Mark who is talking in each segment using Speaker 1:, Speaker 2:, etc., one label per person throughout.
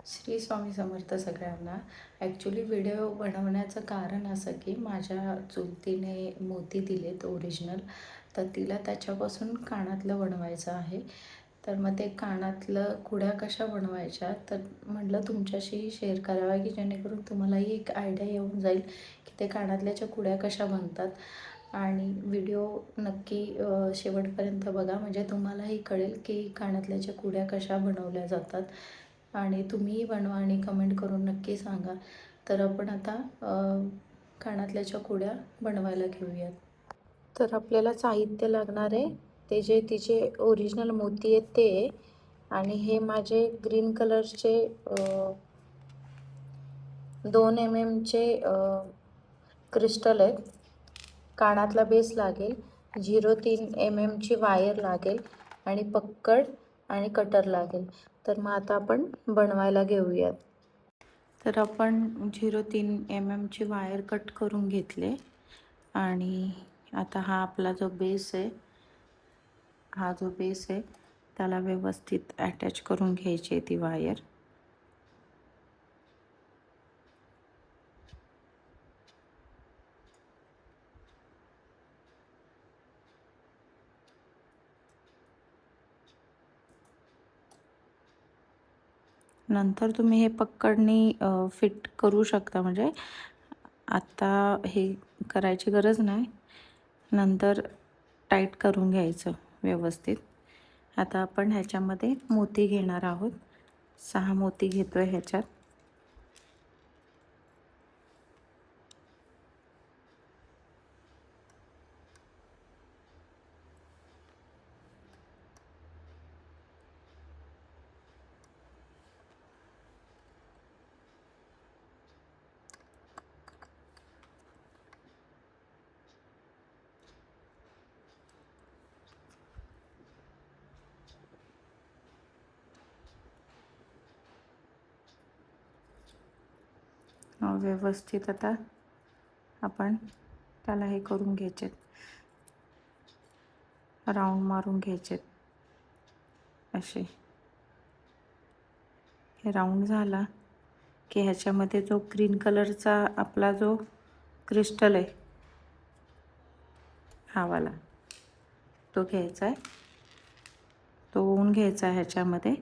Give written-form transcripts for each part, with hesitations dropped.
Speaker 1: श्री स्वामी समर्थ सगळ्यांना. Actually video बनवण्याचं कारण असं की माझ्या चुलतीने मोती दिलेत ओरिजिनल, तर तिला त्याच्यापासून कानातलं बनवायचं आहे. तर मग ते कानातलं कुड्या कशा बनवायच्या, तर म्हटलं तुमच्याशी शेअर कराव्या की जेणेकरून तुम्हालाही एक आयडिया येऊन जाईल की ते कानातल्याच्या कुड्या कशा बनतात. आणि व्हिडिओ नक्की शेवटपर्यंत बघा, म्हणजे तुम्हालाही कळेल की कानातल्याच्या कुड्या कशा बनवल्या जातात. आणि तुम्हीही बनवा आणि कमेंट करून नक्की सांगा. तर आपण आता कानातल्याच्या कुड्या बनवायला घेऊयात. तर आपल्याला साहित्य लागणार आहे ते जे तिचे ओरिजिनल मोती आहेत ते, आणि हे माझे ग्रीन कलरचे 2 MMचे क्रिस्टल आहेत. कानातला बेस लागेल, 0.3 MMची वायर लागेल आणि पक्कड आणि कटर लागेल. तर मग आता आपण बनवायला घेऊयात. तर आपण 0.3 MMची वायर कट करून घेतले आणि आता हा आपला जो बेस आहे, हा जो बेस आहे त्याला व्यवस्थित अटॅच करून घ्यायची आहे ती वायर. नंतर तुम्ही हे पक्कडनी फिट करू शकता, म्हणजे आत्ता हे करायची गरज नाही, नंतर टाईट करून घ्यायचं व्यवस्थित. आता आपण ह्याच्यामध्ये मोती घेणार आहोत. 6 मोती घेतोय ह्याच्यात. व्यवस्थित आता आपण त्याला हे करून घ्यायचे, राऊंड मारून घ्यायचे असे. हे राऊंड झाला की ह्याच्यामध्ये जो ग्रीन कलरचा आपला जो क्रिस्टल आहे हा वाला, तो घ्यायचा आहे, तो ओवून घ्यायचा आहे ह्याच्यामध्ये.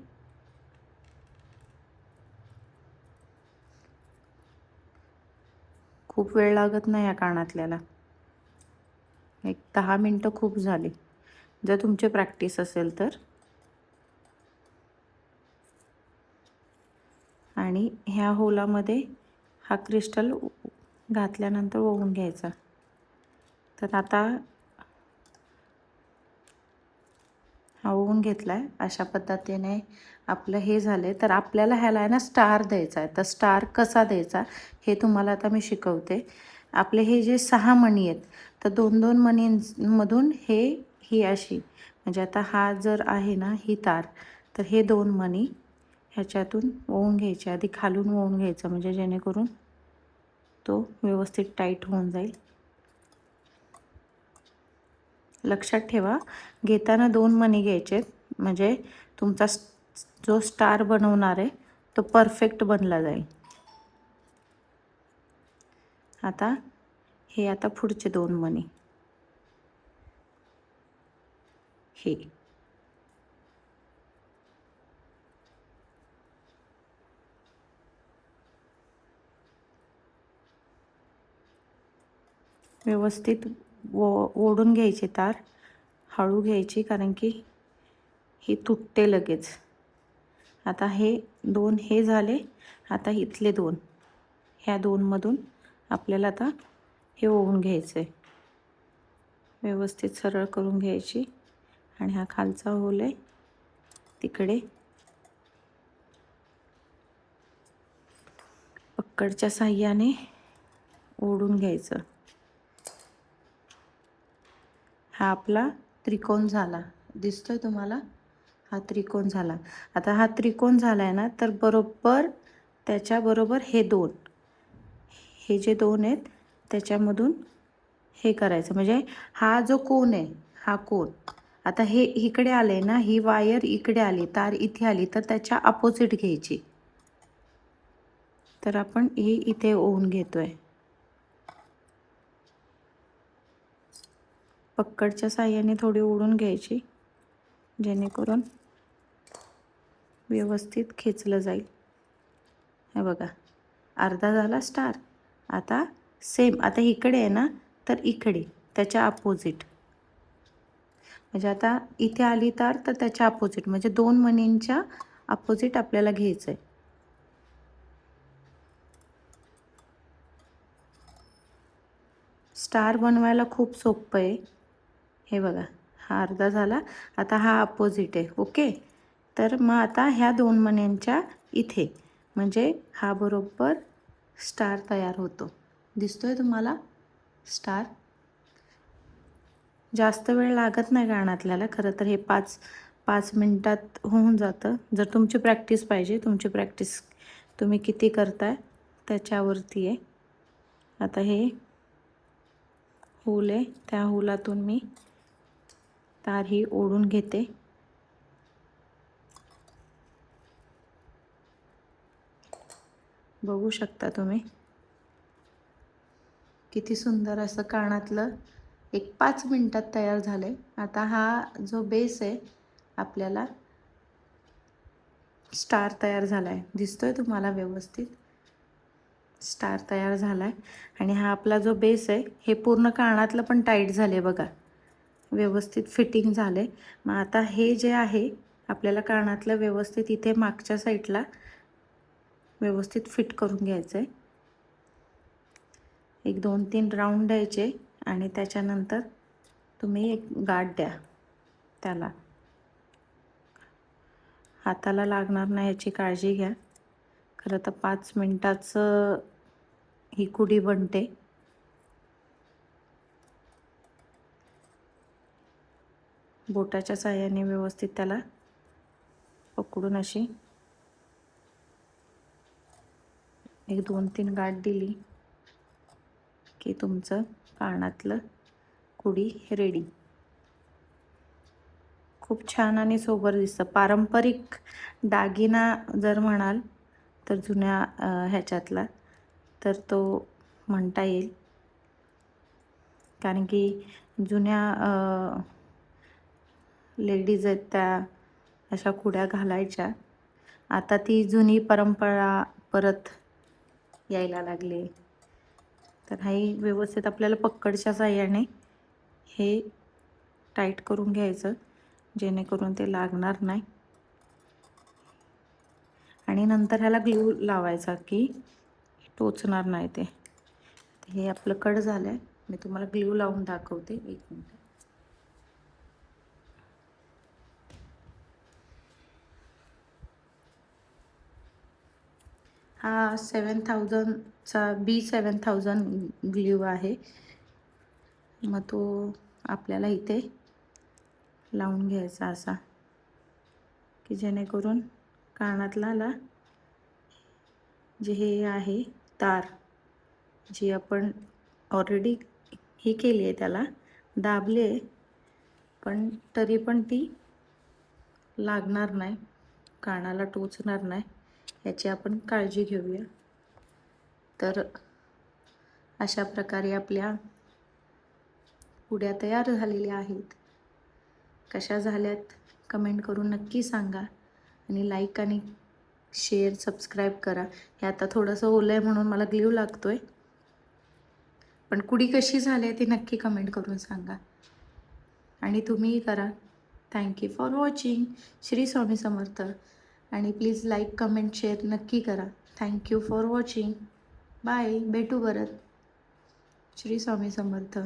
Speaker 1: खूप वेळ लागत नाही या कानातल्याला, एक 10 मिनटं खूप झाली जर तुमची प्रॅक्टिस असेल तर. आणि ह्या होलामध्ये हा क्रिस्टल घातल्यानंतर ओवून घ्यायचा. तर आता हा ओवून घेतला आहे, अशा पद्धतीने आपलं हे झालं आहे. तर आपल्याला ह्याला आहे ना स्टार द्यायचा आहे. तर स्टार कसा द्यायचा हे तुम्हाला आता मी शिकवते. आपले हे जे 6 मणी आहेत, तर 2-2 मणींमधून ही अशी, म्हणजे आता हा जर आहे ना ही तार, तर हे 2 मणी ह्याच्यातून ओवून घ्यायचे. आधी खालून ओवून घ्यायचं, म्हणजे जेणेकरून तो व्यवस्थित टाईट होऊन जाईल. लक्षात ठेवा, घेताना 2 मणी घ्यायचे, म्हणजे तुमचा जो स्टार बनवणार आहे तो परफेक्ट बनला जाईल. आता हे आता पुढचे 2 मणी हे व्यवस्थित ओढून घ्यायचे तार. हळू घ्यायची, कारण की ही तुटते लगेच. आता हे 2 हे झाले. आता इथले 2, ह्या 2 मधून आपल्याला आता हे ओवून घ्यायचं आहे. व्यवस्थित सरळ करून घ्यायची आणि हा खालचा होल आहे तिकडे पक्कडच्या साह्याने ओढून घ्यायचं. हा आपला त्रिकोण झाला, दिसतोय तुम्हाला? हा त्रिकोण झाला. आता हा त्रिकोण झाला आहे ना, तर बरोबर त्याच्याबरोबर हे 2, हे जे 2 आहेत त्याच्यामधून हे करायचं, म्हणजे हा जो कोन आहे हा कोन. आता हे इकडे आले ना, ही वायर इकडे आली, तार इथे आली, तर त्याच्या अपोजिट घ्यायची. तर आपण ही इथे ओवून घेतोय. पक्कडच्या साह्याने थोडी ओढून घ्यायची, जेणेकरून व्यवस्थित खेचलं जाईल. हे बघा, अर्धा झाला स्टार. आता सेम, आता इकडे आहे ना, तर इकडे त्याच्या अपोजिट, म्हणजे आता इथे आली तर त्याच्या अपोजिट, म्हणजे 2 मणींच्या अपोजिट आपल्याला घ्यायचं आहे. स्टार बनवायला खूप सोपं आहे. हे बघा, हा अर्धा झाला. आता हा अपोजिट आहे. ओके, तर मग आता ह्या 2 मण्यांच्या इथे, म्हणजे हा बरोबर स्टार तयार होतो. दिसतोय तुम्हाला स्टार? जास्त वेळ लागत नाही कानातल्याला. खरं तर हे 5 मिनटात होऊन जातं. जर तुमची प्रॅक्टिस पाहिजे, तुमची प्रॅक्टिस तुम्ही किती करताय त्याच्यावरती आहे. आता हे होल आहे, त्या होलातून मी तार ही ओढून घेते. बघू शकता तुम्ही किती सुंदर असं कानातलं एक 5 मिनटात तयार झालं आहे. आता हा जो बेस आहे, आपल्याला स्टार तयार झाला आहे. दिसतोय तुम्हाला व्यवस्थित? स्टार तयार झाला आहे. आणि हा आपला जो बेस आहे, हे पूर्ण कानातलं पण टाईट झाले बघा, व्यवस्थित फिटिंग झाले. मग आता हे जे आहे, आपल्याला कानातलं व्यवस्थित इथे मागच्या साईडला व्यवस्थित फिट करून घ्यायचं आहे. एक 2-3 राऊंड द्यायचे आणि त्याच्यानंतर तुम्ही एक गाठ द्या त्याला. हाताला लागणार नाही याची काळजी घ्या. खरं तर 5 मिनटाचं ही कुडी बनते. बोटाच्या साहाय्याने व्यवस्थित त्याला पकडून अशी एक 2-3 गाठ दिली की तुमचं कानातलं कुडी रेडी. खूप छान आणि सोबर दिसतं. पारंपरिक दागिना जर म्हणाल तर जुन्या ह्याच्यातला, तर तो म्हणता येईल. कारण की जुन्या लेडीज आहेत त्या अशा कुड्या घालायच्या. आता ती जुनी परंपरा परत यायला लागली. तर हाही व्यवस्थित आपल्याला पक्कडच्या साहाय्याने हे टाईट करून घ्यायचं, जेणेकरून ते लागणार नाही. आणि नंतर ह्याला ग्लू लावायचा की टोचणार नाही ते. हे आपलं कट झालं आहे. मी तुम्हाला ग्लू लावून दाखवते. 1 मिनिट. हा 7000चा B7000 ग्लू आहे. मग तो आपल्याला इथे लावून घ्यायचा असा, की जेणेकरून कानातल्याला जे हे आहे तार, जी आपण ऑलरेडी ही केली आहे, त्याला दाबले आहे, पण तरी पण ती लागणार नाही, कानाला टोचणार नाही, याची आपण काळजी घेऊया. तर अशा प्रकारे आपल्या कुड्या तयार झालेल्या आहेत. कशा झाल्यात कमेंट करून नक्की सांगा. आणि लाईक आणि शेअर सबस्क्राईब करा. हे आता थोडंसं ओलं आहे म्हणून मला ग्लू लागतोय, पण कुडी कशी झाली आहे ती नक्की कमेंट करून सांगा. आणि तुम्हीही करा. Thank you for watching. Shri Swami Samarth. आणि प्लीज लाईक कमेंट शेअर नक्की करा. Thank you for watching. बाय. भेटू परत. श्री स्वामी समर्थ.